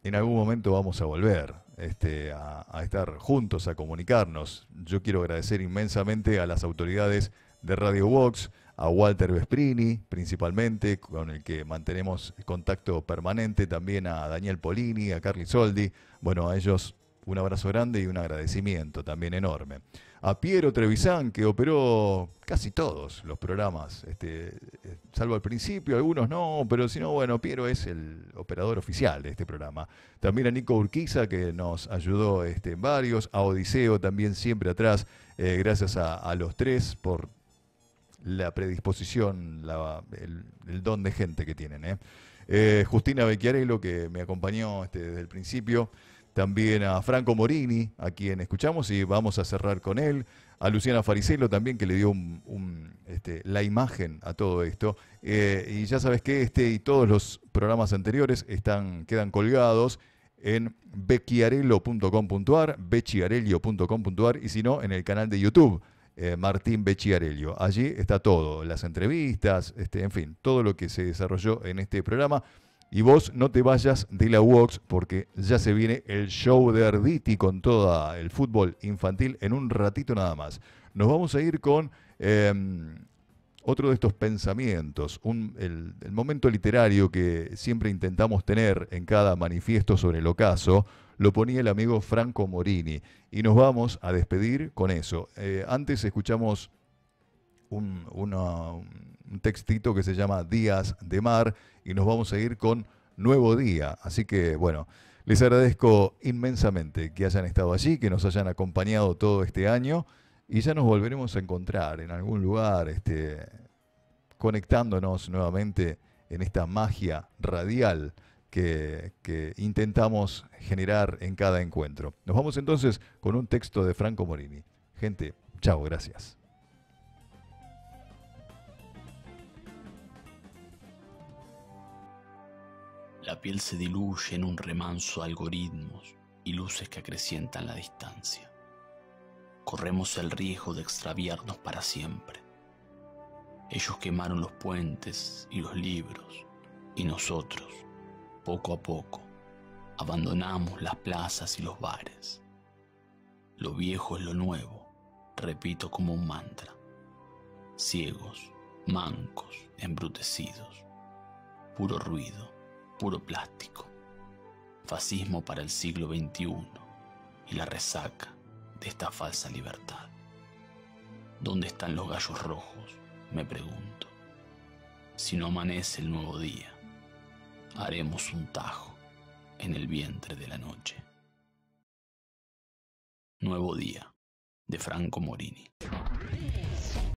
En algún momento vamos a volver a estar juntos, a comunicarnos. Yo quiero agradecer inmensamente a las autoridades de Radio Vox, a Walter Vesprini principalmente, con el que mantenemos contacto permanente, también a Daniel Polini, a Carly Soldi. Bueno, a ellos un abrazo grande y un agradecimiento también enorme. A Piero Trevisan, que operó casi todos los programas, salvo al principio, algunos no, pero si no, bueno, Piero es el operador oficial de este programa. También a Nico Urquiza, que nos ayudó en varios, a Odiseo también siempre atrás, gracias a los tres por la predisposición, el don de gente que tienen. Justina Becchiarello, que me acompañó desde el principio. También a Franco Morini, a quien escuchamos y vamos a cerrar con él. A Luciana Faricello también, que le dio la imagen a todo esto. Y ya sabes que y todos los programas anteriores quedan colgados en becchiarello.com.ar, becchiarello.com.ar, y si no, en el canal de YouTube, Martín Becchiarello. Allí está todo, las entrevistas, en fin, todo lo que se desarrolló en este programa. Y vos no te vayas de la UOX, porque ya se viene el show de Arditi con todo el fútbol infantil en un ratito nada más. Nos vamos a ir con otro de estos pensamientos, el momento literario que siempre intentamos tener en cada manifiesto sobre el ocaso. lo ponía el amigo Franco Morini. Y nos vamos a despedir con eso. Antes escuchamos un textito que se llama Días de Mar y nos vamos a ir con Nuevo Día. Así que, bueno, les agradezco inmensamente que hayan estado allí, que nos hayan acompañado todo este año y ya nos volveremos a encontrar en algún lugar, conectándonos nuevamente en esta magia radial que intentamos generar en cada encuentro. Nos vamos entonces con un texto de Franco Morini. Gente, chao, gracias. La piel se diluye en un remanso de algoritmos y luces que acrecientan la distancia. Corremos el riesgo de extraviarnos para siempre. Ellos quemaron los puentes y los libros, y nosotros, poco a poco, abandonamos las plazas y los bares. Lo viejo es lo nuevo, repito como un mantra. Ciegos, mancos, embrutecidos. Puro ruido. Puro plástico, fascismo para el siglo XXI y la resaca de esta falsa libertad. ¿Dónde están los gallos rojos? Me pregunto. Si no amanece el nuevo día, haremos un tajo en el vientre de la noche. Nuevo Día, de Franco Morini.